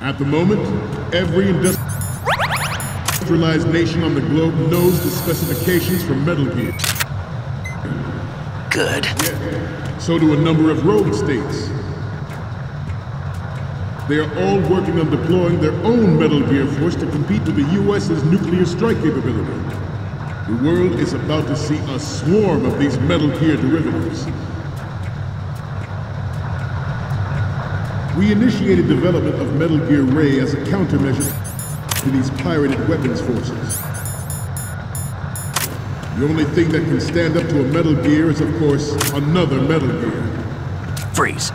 At the moment, every industrialized nation on the globe knows the specifications for Metal Gear. Good. Yeah. So do a number of rogue states. They are all working on deploying their own Metal Gear force to compete with the U.S.'s nuclear strike capability. The world is about to see a swarm of these Metal Gear derivatives. We initiated development of Metal Gear Ray as a countermeasure to these pirated weapons forces. The only thing that can stand up to a Metal Gear is, of course, another Metal Gear. Freeze.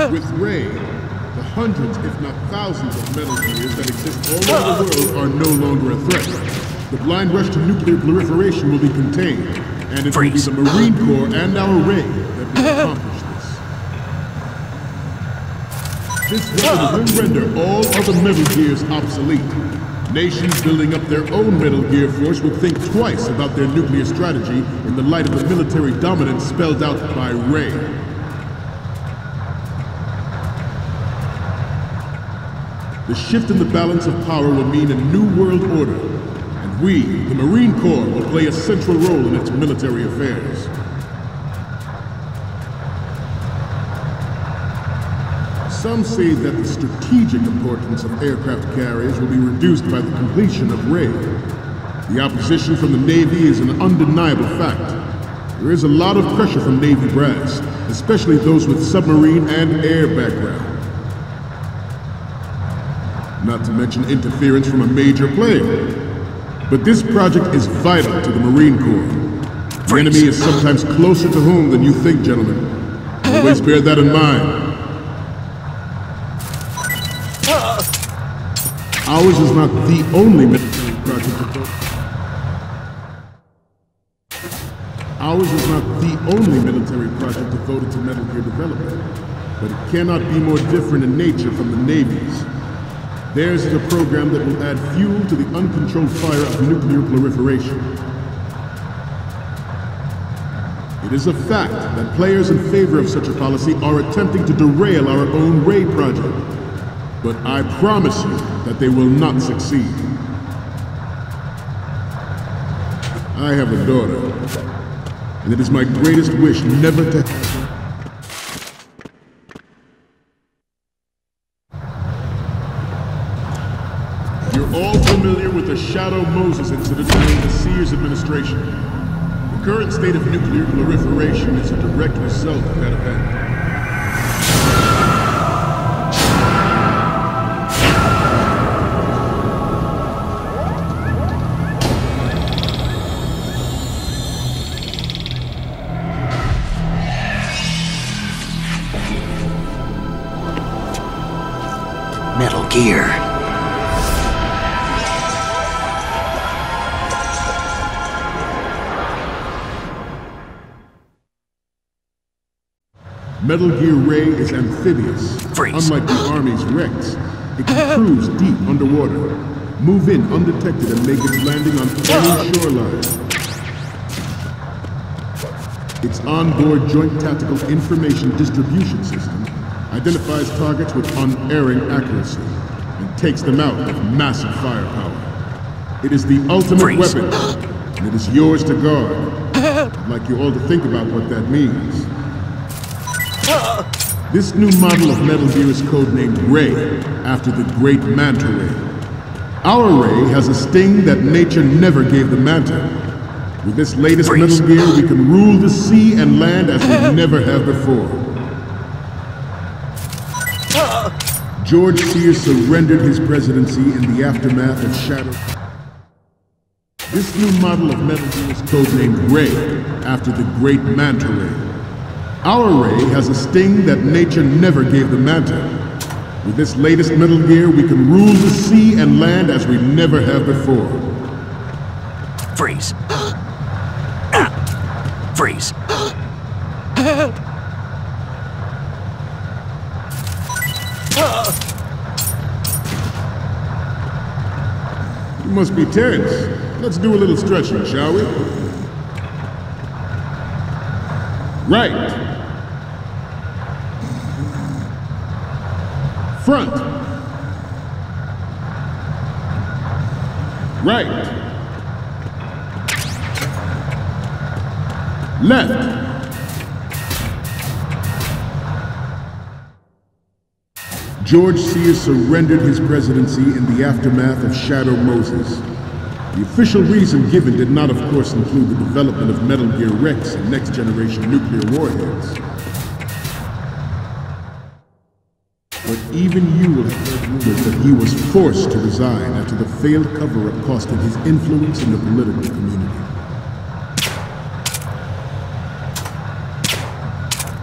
With Ray, the hundreds, if not thousands, of Metal Gears that exist all over the world are no longer a threat. The blind rush to nuclear proliferation will be contained, and it will be the Marine Corps and our Ray that will accomplish this. This weapon will render all other Metal Gears obsolete. Nations building up their own Metal Gear force will think twice about their nuclear strategy in the light of the military dominance spelled out by Ray. The shift in the balance of power will mean a new world order, and we, the Marine Corps, will play a central role in its military affairs. Some say that the strategic importance of aircraft carriers will be reduced by the completion of Ray. The opposition from the Navy is an undeniable fact. There is a lot of pressure from Navy brass, especially those with submarine and air background. Not to mention interference from a major player. But this project is vital to the Marine Corps. The enemy is sometimes closer to home than you think, gentlemen. Always bear that in mind. Ours is not the only military project devoted. Ours is not the only military project devoted to Metal Gear development, but it cannot be more different in nature from the Navy's. Theirs is a program that will add fuel to the uncontrolled fire of nuclear proliferation. It is a fact that players in favor of such a policy are attempting to derail our own Ray project. But I promise you that they will not succeed. I have a daughter, and it is my greatest wish never to... You're all familiar with the Shadow Moses incident during the Sears administration. The current state of nuclear proliferation is a direct result of that event. Metal Gear. Metal Gear Ray is amphibious. Freeze. Unlike the Army's Rex, it can cruise deep underwater, move in undetected and make its landing on any shoreline. Its onboard Joint Tactical Information Distribution System identifies targets with unerring accuracy and takes them out with massive firepower. It is the ultimate weapon, and it is yours to guard. I'd like you all to think about what that means. This new model of Metal Gear is codenamed Ray, after the great Manta Ray. Our Ray has a sting that nature never gave the Manta. With this latest Metal Gear, we can rule the sea and land as we never have before. George Sears surrendered his presidency in the aftermath of Shadow. This new model of Metal Gear is codenamed Ray, after the great Manta Ray. Our Ray has a sting that nature never gave the Manta. With this latest Metal Gear, we can rule the sea and land as we never have before. Freeze. Freeze. You must be tense. Let's do a little stretching, shall we? Right. Front. Right. Left. George Sears surrendered his presidency in the aftermath of Shadow Moses. The official reason given did not, of course, include the development of Metal Gear Rex and next-generation nuclear warheads. But even you will have heard rumors that he was forced to resign after the failed cover-up cost him his influence in the political community.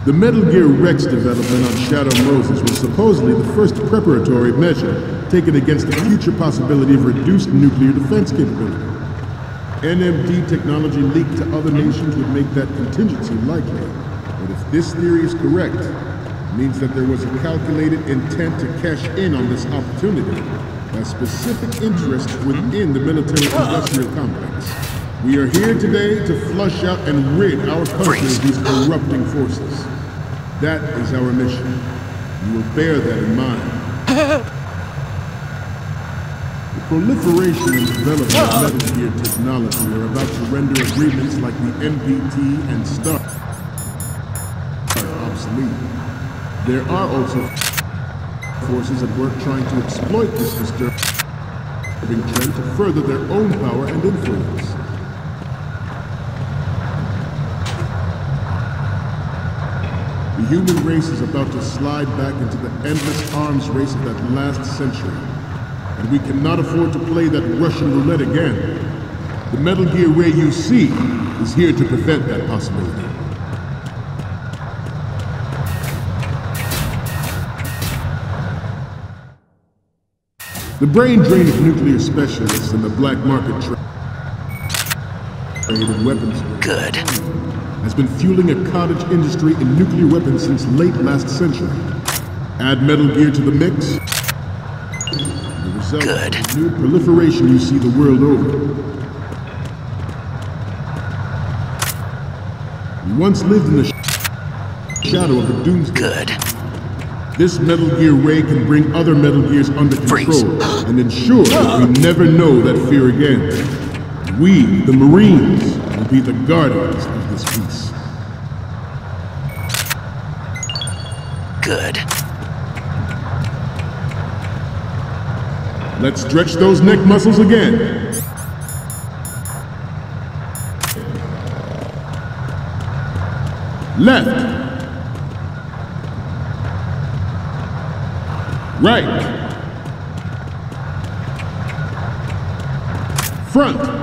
The Metal Gear Rex development on Shadow Moses was supposedly the first preparatory measure taken against the future possibility of reduced nuclear defense capability. NMD technology leaked to other nations would make that contingency likely. But if this theory is correct, it means that there was a calculated intent to cash in on this opportunity by specific interests within the military-industrial complex. We are here today to flush out and rid our country of these corrupting forces. That is our mission. You will bear that in mind. The proliferation and development of Metal Gear technology are about to render agreements like the NPT and STAR obsolete. There are also forces at work trying to exploit this disturbing trend to further their own power and influence. The human race is about to slide back into the endless arms race of that last century. And we cannot afford to play that Russian roulette again. The Metal Gear Ray you see is here to prevent that possibility. The brain drain of nuclear specialists and the black market trade in weapons Good. has been fueling a cottage industry in nuclear weapons since late last century. Add Metal Gear to the mix, the result Good. is new proliferation you see the world over. We once lived in the shadow of the doomsday. Good. This Metal Gear Ray can bring other Metal Gears under control and ensure that we never know that fear again. We, the Marines, will be the guardians of this peace. Good. Let's stretch those neck muscles again. Left. Right. Front.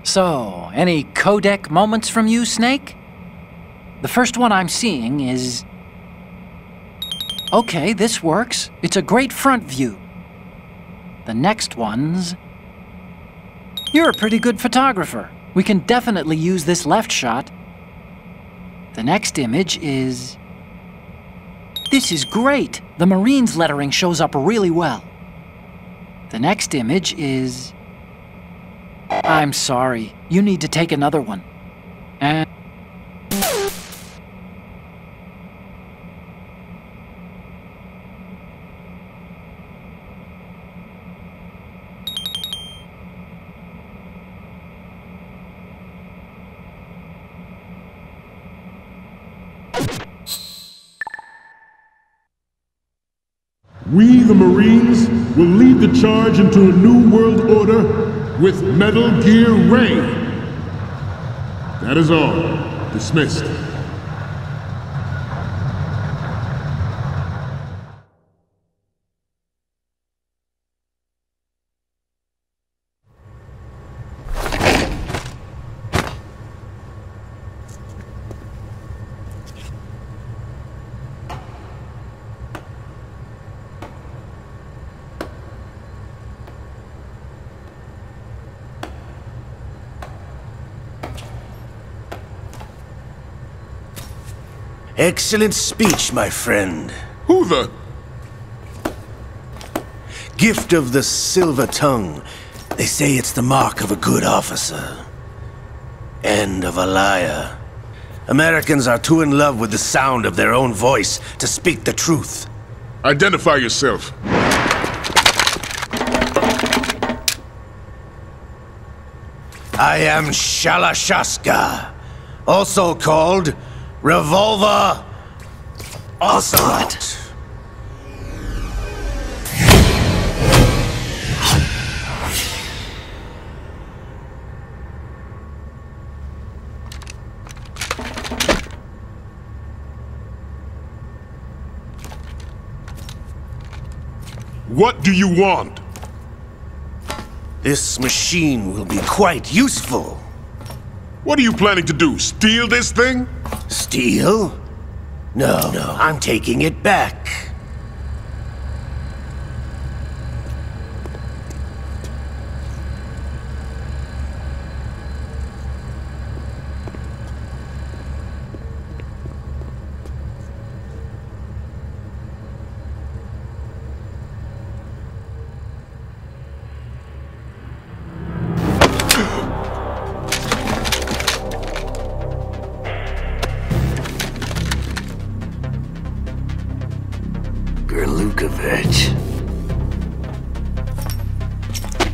So, any codec moments from you, Snake? The first one I'm seeing is... Okay, this works. It's a great front view. The next one's... You're a pretty good photographer. We can definitely use this left shot. The next image is... This is great. The Marines lettering shows up really well. The next image is... I'm sorry. You need to take another one. And... We, the Marines, will lead the charge into a new world order with Metal Gear Ray. That is all. Dismissed. Excellent speech, my friend. Who the? Gift of the silver tongue. They say it's the mark of a good officer. And of a liar. Americans are too in love with the sound of their own voice to speak the truth. Identify yourself. I am Shalashaska, also called Revolver Ocelot. What do you want? This machine will be quite useful. What are you planning to do? Steal this thing? Steal? No, I'm taking it back.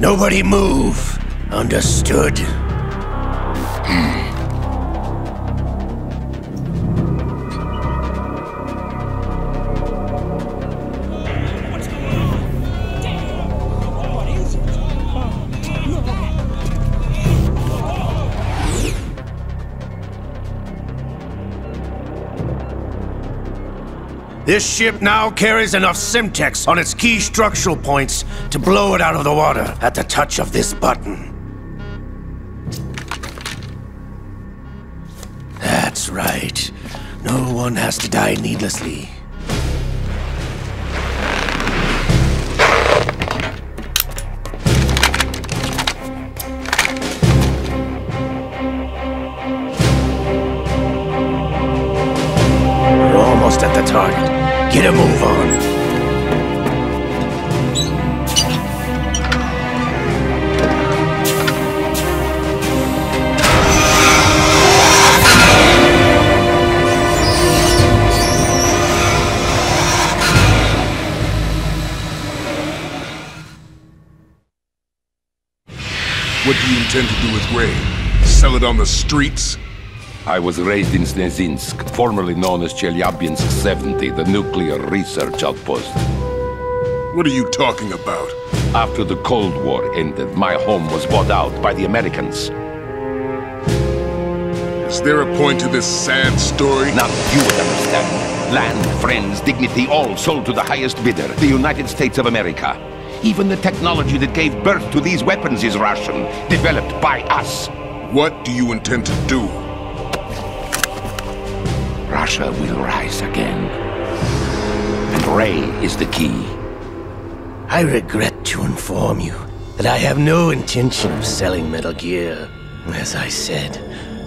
Nobody move. Understood? This ship now carries enough Simtex on its key structural points to blow it out of the water at the touch of this button. That's right. No one has to die needlessly. We're almost at the target. Get a move on. What do you intend to do with Ray? Sell it on the streets? I was raised in Snezinsk, formerly known as Chelyabinsk 70, the nuclear research outpost. What are you talking about? After the Cold War ended, my home was bought out by the Americans. Is there a point to this sad story? None you would understand. Land, friends, dignity, all sold to the highest bidder, the United States of America. Even the technology that gave birth to these weapons is Russian, developed by us. What do you intend to do? Russia will rise again. And Ray is the key. I regret to inform you that I have no intention of selling Metal Gear. As I said,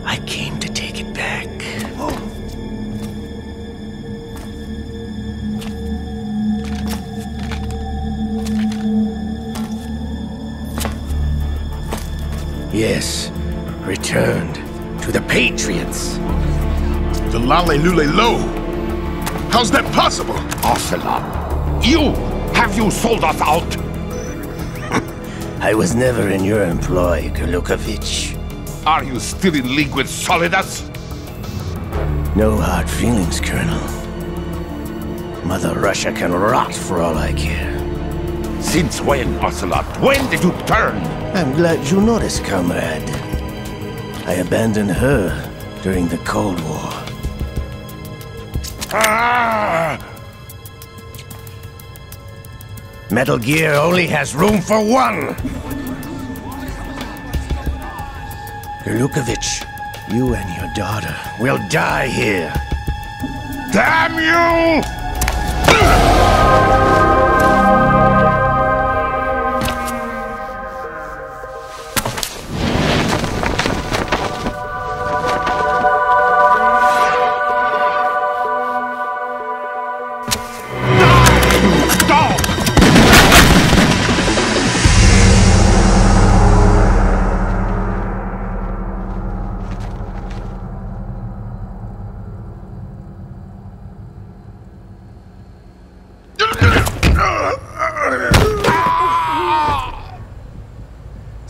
I came to take it back. Yes, returned to the Patriots. The Lale Lule Lo? How's that possible? Ocelot, have you sold us out? I was never in your employ, Gurlukovich. Are you still in league with Solidus? No hard feelings, Colonel. Mother Russia can rot for all I care. Since when, Ocelot? When did you turn? I'm glad you noticed, comrade. I abandoned her during the Cold War. Ah! Metal Gear only has room for one! Lukovich, you and your daughter will die here. Damn you!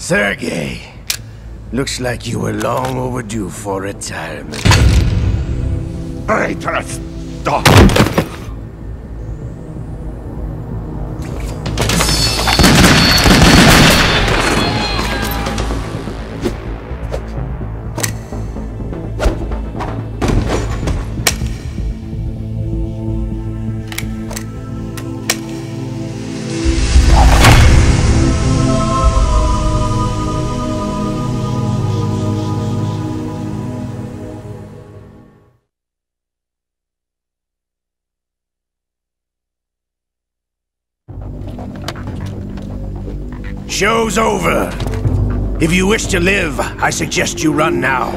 Sergei, looks like you were long overdue for retirement. Traitorous dog! Show's over. If you wish to live, I suggest you run now.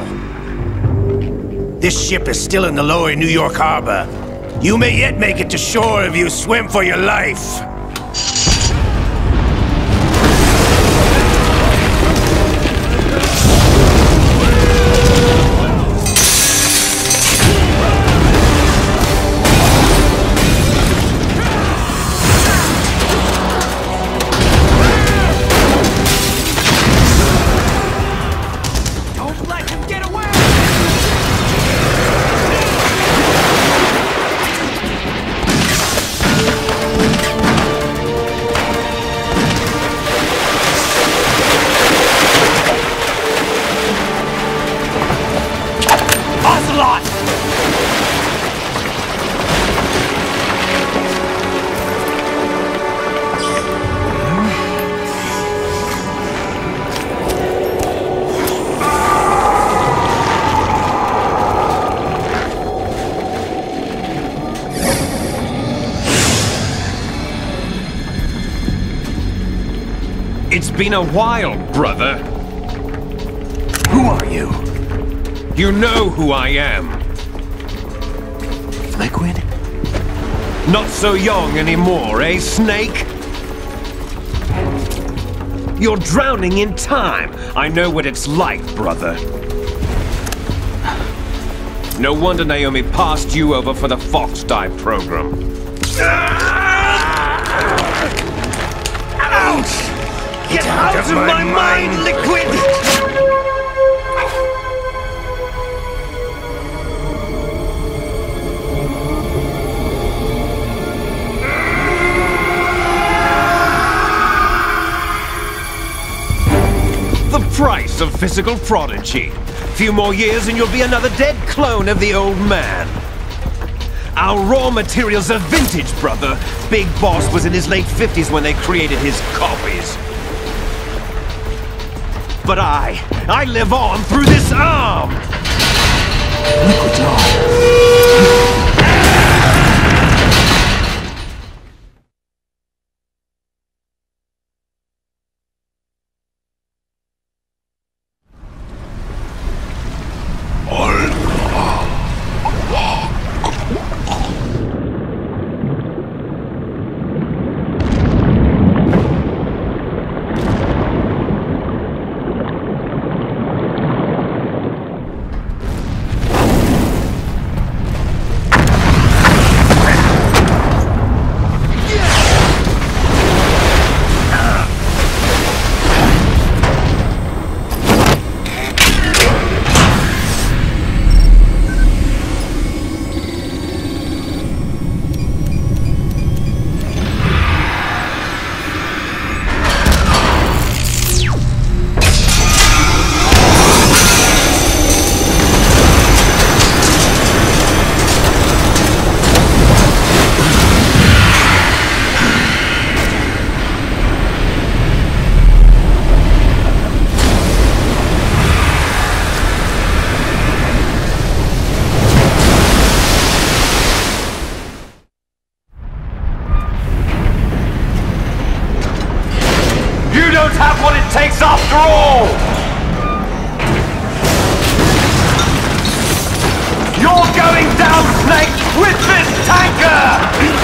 This ship is still in the lower New York harbor. You may yet make it to shore if you swim for your life. It's been a while, brother. Who are you? You know who I am. Liquid? Not so young anymore, eh, Snake? You're drowning in time. I know what it's like, brother. No wonder Naomi passed you over for the Fox Dive program. Ouch! Get out of my mind, Liquid! The price of physical prodigy. Few more years and you'll be another dead clone of the old man. Our raw materials are vintage, brother. Big Boss was in his late 50s when they created his copies. But I live on through this arm! Liquid's on. You don't have what it takes after all! You're going down, Snake, with this tanker!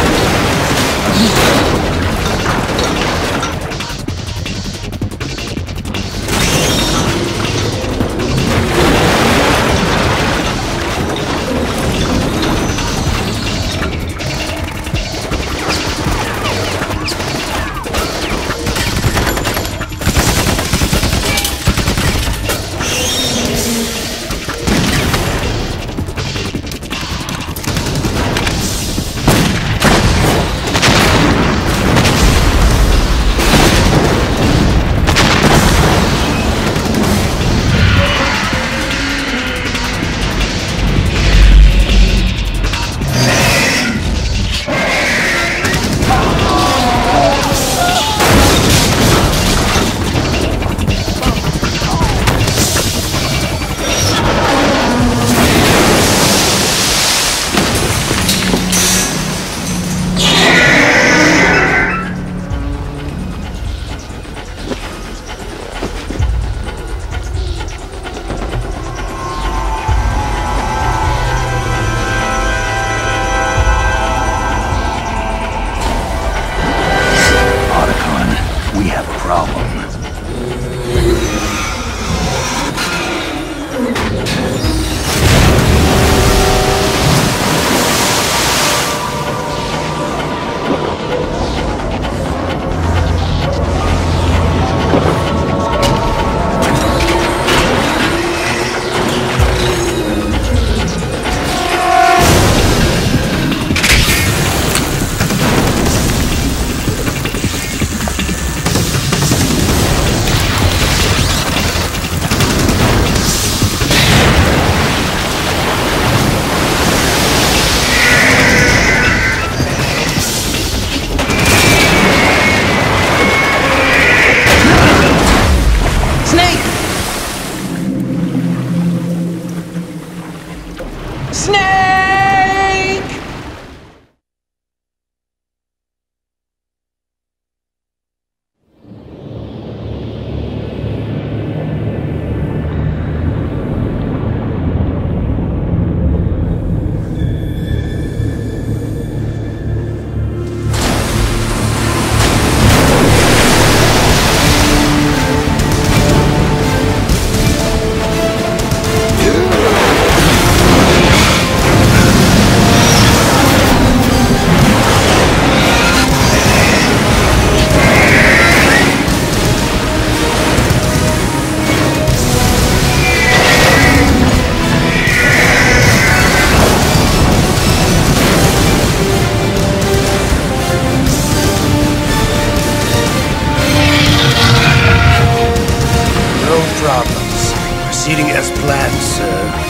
Proceeding as planned, sir.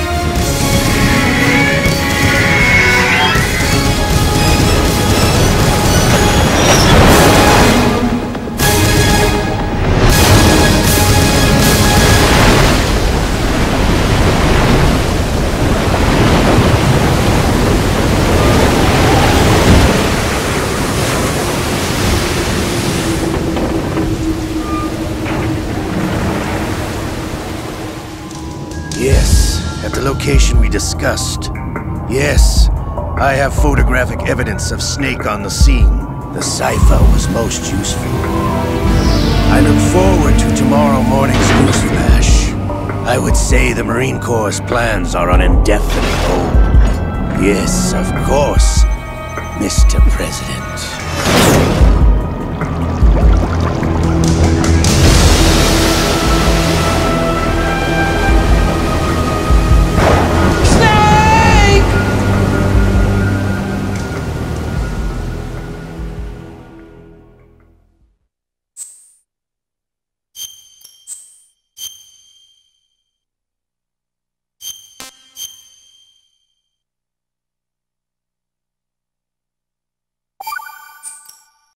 Yes, at the location we discussed. Yes, I have photographic evidence of Snake on the scene. The cipher was most useful. I look forward to tomorrow morning's news flash. I would say the Marine Corps' plans are on indefinite hold. Yes, of course, Mr. President.